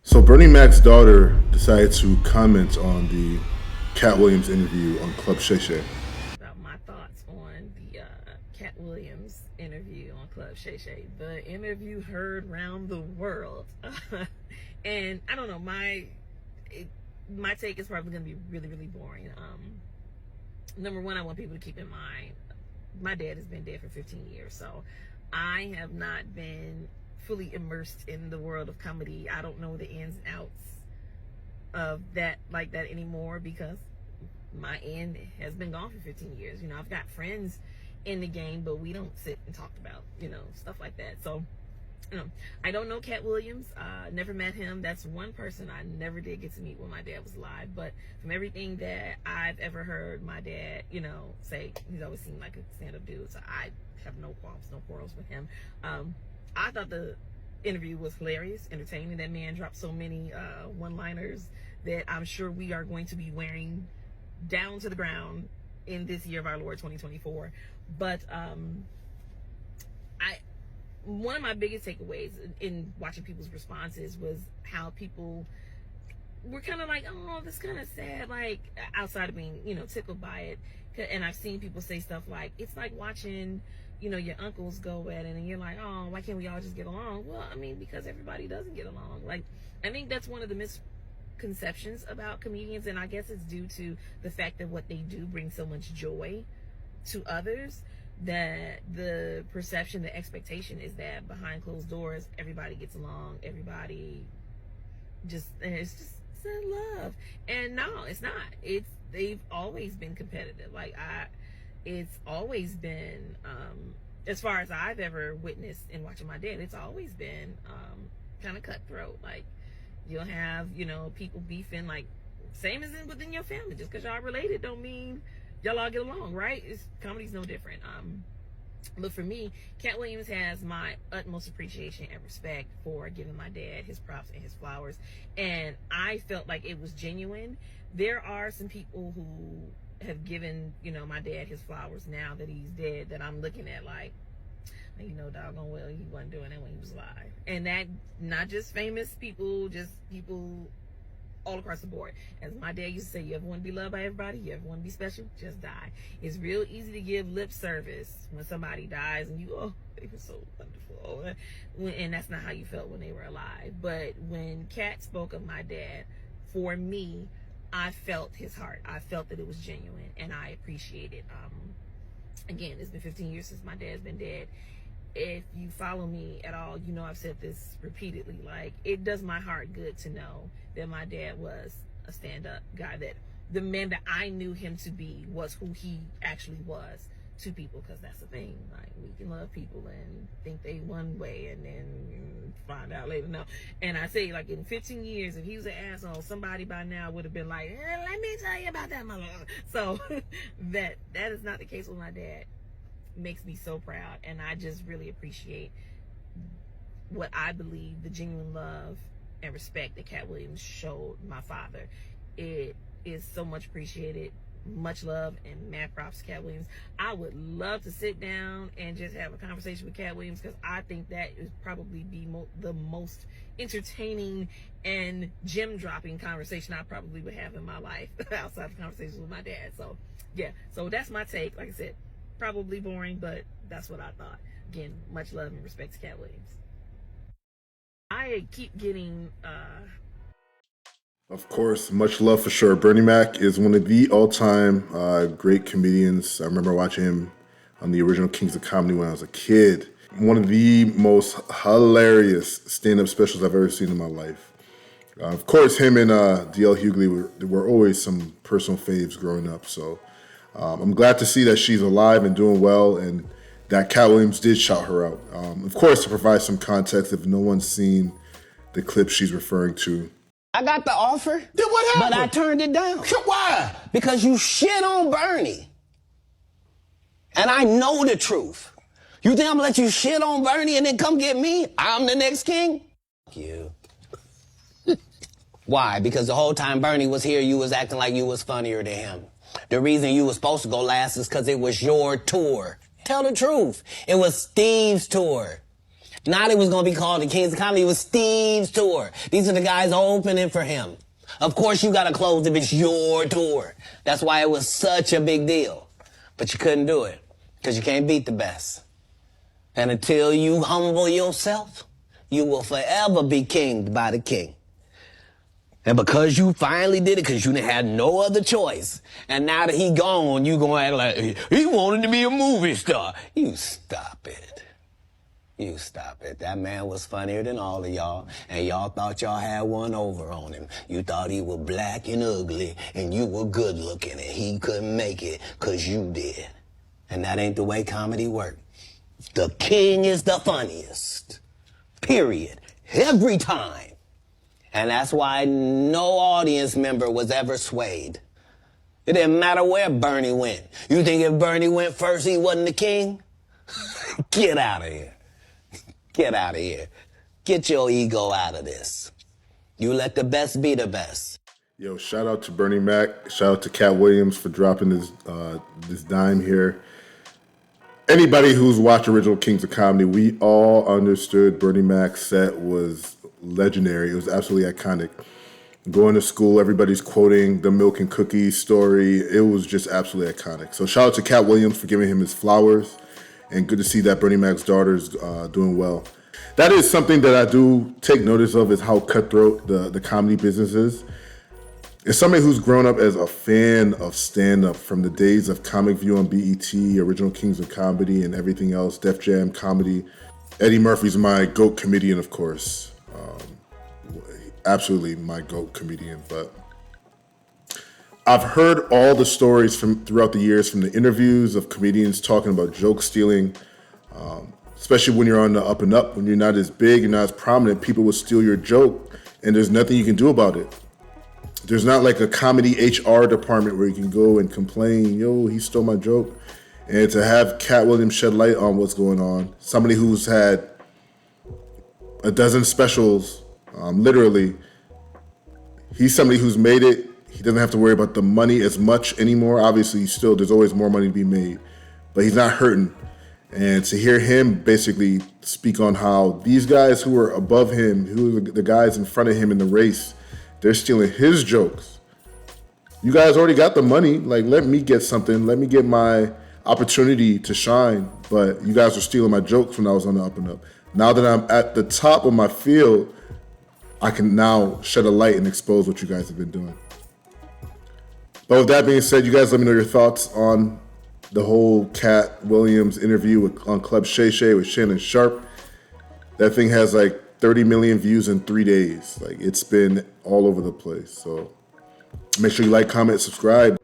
So Bernie Mac's daughter decided to comment on the Katt Williams interview on Club Shay Shay. About my thoughts on the Katt Williams interview on Club Shay Shay. The interview heard round the world. And I don't know, my take is probably going to be really, really boring. Number one, I want people to keep in mind, my dad has been dead for 15 years, so I have not been fully immersed in the world of comedy. I don't know the ins and outs of that like that anymore because my end has been gone for 15 years. You know, I've got friends in the game, but we don't sit and talk about, you know, stuff like that. So, you know, I don't know Katt Williams. Never met him. That's one person I never did get to meet when my dad was alive. But from everything that I've ever heard my dad, you know, say, he's always seemed like a stand-up dude. So I have no qualms, no quarrels with him. I thought the interview was hilarious, entertaining. That man dropped so many one-liners that I'm sure we are going to be wearing down to the ground in this year of our Lord 2024. But one of my biggest takeaways in watching people's responses was how people were kind of like, oh, that's kind of sad, like outside of being, you know, tickled by it. And I've seen people say stuff like, it's like watching, you know, your uncles go at it and you're like, oh, why can't we all just get along? Well, I mean, because everybody doesn't get along. Like, I think that's one of the misconceptions about comedians, and I guess it's due to the fact that what they do brings so much joy to others, that the perception, the expectation is that behind closed doors, everybody gets along, everybody just, it's love. And no, it's not. They've always been competitive. Like, it's always been, as far as I've ever witnessed in watching my dad, it's always been kind of cutthroat. Like, you'll have, you know, people beefing, like, same as within your family. Just because y'all related don't mean y'all all get along, right? Comedy's no different. But for me, Katt Williams has my utmost appreciation and respect for giving my dad his props and his flowers. And I felt like it was genuine. There are some people who have given, you know, my dad his flowers now that he's dead, that I'm looking at like, you know, doggone well, he wasn't doing that when he was alive. And that, not just famous people, just people all across the board. As my dad used to say, you ever want to be loved by everybody? You ever want to be special? Just die. It's real easy to give lip service when somebody dies and you, oh, they were so wonderful. And that's not how you felt when they were alive. But when Katt spoke of my dad, for me, I felt his heart. I felt that it was genuine, and I appreciate it. Again, it's been 15 years since my dad's been dead. If you follow me at all, you know I've said this repeatedly. Like, it does my heart good to know that my dad was a stand-up guy, that the man that I knew him to be was who he actually was to people, because that's the thing. Like, we can love people and think they one way and then find out later. No. And I say, like, in 15 years, if he was an asshole, somebody by now would have been like, let me tell you about that motherfucker. So that is not the case with my dad. Makes me so proud, and I just really appreciate what I believe the genuine love and respect that Katt Williams showed my father. It is so much appreciated. Much love and mad props to Katt Williams. I would love to sit down and just have a conversation with Katt Williams, because I think that is probably the most entertaining and gem-dropping conversation I probably would have in my life outside of conversations with my dad. So yeah, so that's my take. Like I said, probably boring, but that's what I thought. Again, much love and respect to Katt Williams. I keep getting Of course, much love for sure. Bernie Mac is one of the all-time great comedians. I remember watching him on the original Kings of Comedy when I was a kid. One of the most hilarious stand-up specials I've ever seen in my life. Of course, him and D.L. Hughley were always some personal faves growing up. So I'm glad to see that she's alive and doing well, and that Katt Williams did shout her out. Of course, to provide some context, if no one's seen the clip she's referring to. I got the offer. Then what happened? But I turned it down. Why? Because you shit on Bernie. And I know the truth. You think I'm gonna let you shit on Bernie and then come get me? I'm the next king? Fuck you. Why? Because the whole time Bernie was here, you was acting like you was funnier than him. The reason you was supposed to go last is because it was your tour. Tell the truth. It was Steve's tour. Not it was going to be called the Kings of Comedy. It was Steve's tour. These are the guys opening for him. Of course you got to close if it's your tour. That's why it was such a big deal. But you couldn't do it because you can't beat the best. And until you humble yourself, you will forever be kinged by the king. And because you finally did it, because you had no other choice, and now that he gone, you gonna act like he wanted to be a movie star. You stop it. You stop it. That man was funnier than all of y'all, and y'all thought y'all had one over on him. You thought he was black and ugly, and you were good looking, and he couldn't make it because you did. And that ain't the way comedy works. The king is the funniest. Period. Every time. And that's why no audience member was ever swayed. It didn't matter where Bernie went. You think if Bernie went first, he wasn't the king? Get out of here. Get out of here. Get your ego out of this. You let the best be the best. Yo, shout out to Bernie Mac. Shout out to Katt Williams for dropping this dime here. Anybody who's watched original Kings of Comedy, we all understood Bernie Mac's set was legendary. It was absolutely iconic. Going to school, everybody's quoting the milk and cookies story. It was just absolutely iconic. So shout out to Katt Williams for giving him his flowers, and good to see that Bernie Mac's daughter's doing well. That is something that I do take notice of, is how cutthroat the comedy business is. As somebody who's grown up as a fan of stand-up from the days of Comic View on BET, Original Kings of Comedy, and everything else, Def Jam Comedy, Eddie Murphy's my GOAT comedian, of course. Absolutely my GOAT comedian. But I've heard all the stories from throughout the years, from the interviews of comedians talking about joke stealing, especially when you're on the up and up, when you're not as big, you're not as prominent, people will steal your joke, and there's nothing you can do about it. There's not like a comedy HR department where you can go and complain, yo, he stole my joke. And to have Katt Williams shed light on what's going on, somebody who's had a dozen specials, literally, he's somebody who's made it. He doesn't have to worry about the money as much anymore. Obviously, there's always more money to be made, but he's not hurting. And to hear him basically speak on how these guys who are above him, who are the guys in front of him in the race, they're stealing his jokes. You guys already got the money. Like, let me get something. Let me get my opportunity to shine. But you guys are stealing my jokes when I was on the up and up. Now that I'm at the top of my field, I can now shed a light and expose what you guys have been doing. But with that being said, you guys let me know your thoughts on the whole Katt Williams interview on Club Shay Shay with Shannon Sharpe. That thing has like 30 million views in 3 days. Like, it's been all over the place. So make sure you like, comment, subscribe.